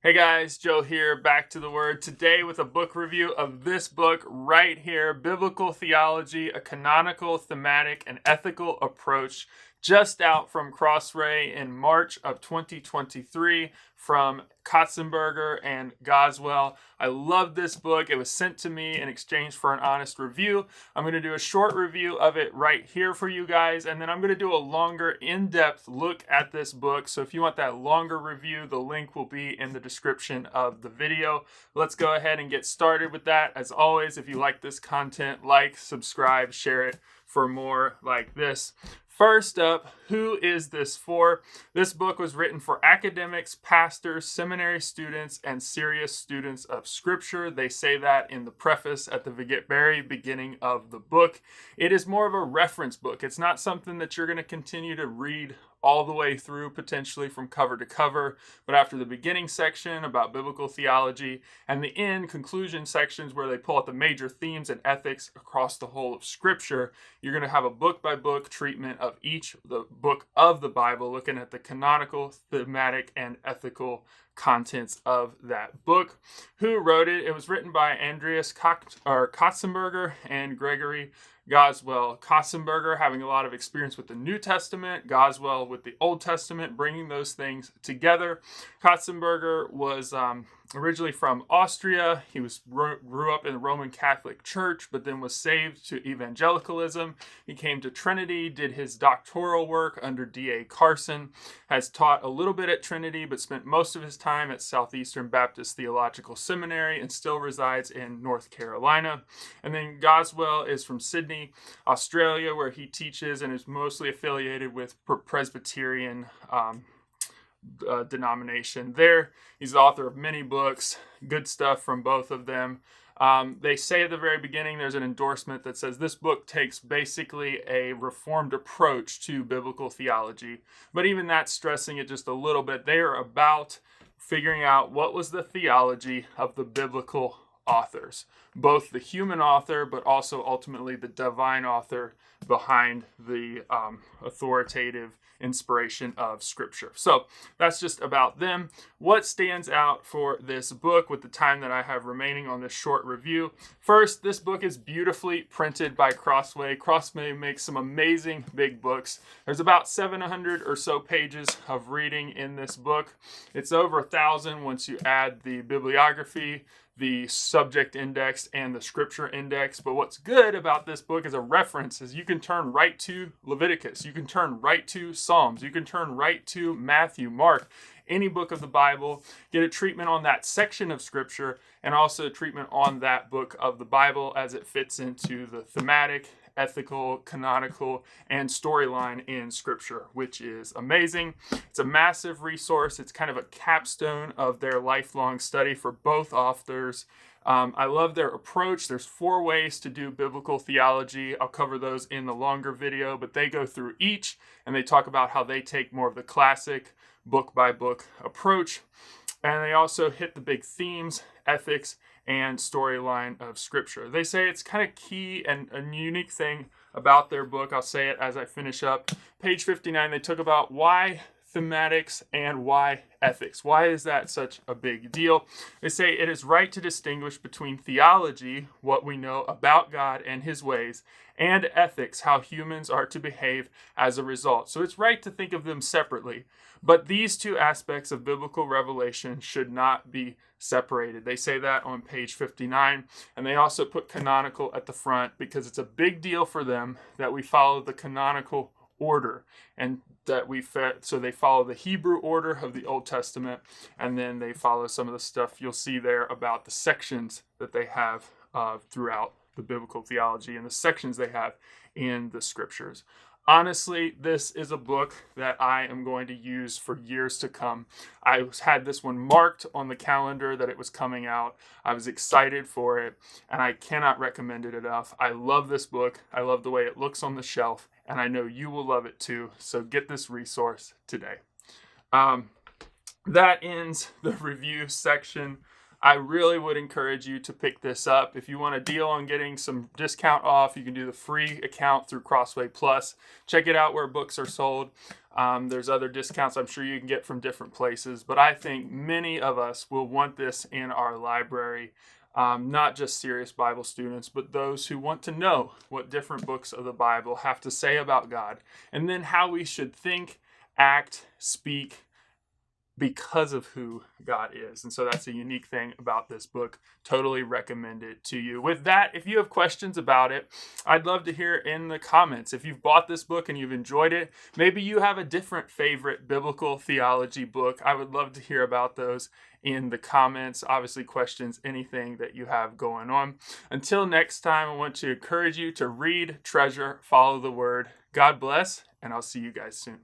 Hey guys, Joe here, back to the Word. Today with a book review of this book right here, Biblical Theology, a Canonical, Thematic, and Ethical Approach, just out from Crossway in March of 2023 from Köstenberger and Goswell. I love this book. It was sent to me in exchange for an honest review. I'm going to do a short review of it right here for you guys, and then I'm going to do a longer, in-depth look at this book. So if you want that longer review, the link will be in the description of the video. Let's go ahead and get started with that. As always, if you like this content, like, subscribe, share it for more like this. First up, who is this for? This book was written for academics, pastors, seminary students, and serious students of Scripture. They say that in the preface at the very beginning of the book. It is more of a reference book. It's not something that you're going to continue to read all the way through, potentially from cover to cover, but after the beginning section about biblical theology and the end conclusion sections where they pull out the major themes and ethics across the whole of Scripture, you're going to have a book-by-book treatment of each the book of the Bible, looking at the canonical, thematic, and ethical contents of that book. Who wrote it? It was written by Andreas Köstenberger and Gregory Goswell. Köstenberger having a lot of experience with the New Testament, Goswell with the Old Testament, bringing those things together. Köstenberger was originally from Austria. He grew up in the Roman Catholic Church, but then was saved to evangelicalism. He came to Trinity, did his doctoral work under D.A. Carson, has taught a little bit at Trinity, but spent most of his time at Southeastern Baptist Theological Seminary and still resides in North Carolina. And then Goswell is from Sydney, Australia, where he teaches and is mostly affiliated with Presbyterian denomination there. He's the author of many books, good stuff from both of them. They say at the very beginning there's an endorsement that says this book takes basically a reformed approach to biblical theology, but even that's stressing it just a little bit. They are about figuring out what was the theology of the biblical authors, both the human author, but also ultimately the divine author behind the authoritative inspiration of Scripture. So that's just about them. What stands out for this book with the time that I have remaining on this short review? First, this book is beautifully printed by Crossway. Crossway makes some amazing big books. There's about 700 or so pages of reading in this book. It's over 1,000 once you add the bibliography, the subject index, and the scripture index. But what's good about this book as a reference is you can turn right to Leviticus, you can turn right to Psalms, you can turn right to Matthew, Mark, any book of the Bible, get a treatment on that section of scripture, and also a treatment on that book of the Bible as it fits into the thematic, ethical, canonical, and storyline in Scripture, which is amazing. It's a massive resource. It's kind of a capstone of their lifelong study for both authors. I love their approach. There's 4 ways to do biblical theology. I'll cover those in the longer video, but they go through each, and they talk about how they take more of the classic book-by-book approach. And they also hit the big themes, ethics, and storyline of Scripture. They say it's kind of key and a unique thing about their book. I'll say it as I finish up. Page 59, they talk about why thematics and why ethics. Why is that such a big deal? They say it is right to distinguish between theology, what we know about God and his ways, and ethics, how humans are to behave as a result. So it's right to think of them separately. But these two aspects of biblical revelation should not be separated. They say that on page 59, and they also put canonical at the front because it's a big deal for them that we follow the canonical order, and that so they follow the Hebrew order of the Old Testament, and then they follow some of the stuff you'll see there about the sections that they have throughout the biblical theology and the sections they have in the scriptures. Honestly, this is a book that I am going to use for years to come. I had this one marked on the calendar that it was coming out. I was excited for it, and I cannot recommend it enough. I love this book. I love the way it looks on the shelf, and I know you will love it too. So get this resource today. That ends the review section. I really would encourage you to pick this up. If you want a deal on getting some discount off, you can do the free account through Crossway Plus. Check it out where books are sold. There's other discounts I'm sure you can get from different places, but I think many of us will want this in our library. Not just serious Bible students, but those who want to know what different books of the Bible have to say about God, and then how we should think, act, speak, because of who God is. And so that's a unique thing about this book. Totally recommend it to you. With that, if you have questions about it, I'd love to hear in the comments. If you've bought this book and you've enjoyed it, maybe you have a different favorite biblical theology book. I would love to hear about those in the comments. Obviously, questions, anything that you have going on. Until next time, I want to encourage you to read, treasure, follow the word. God bless, and I'll see you guys soon.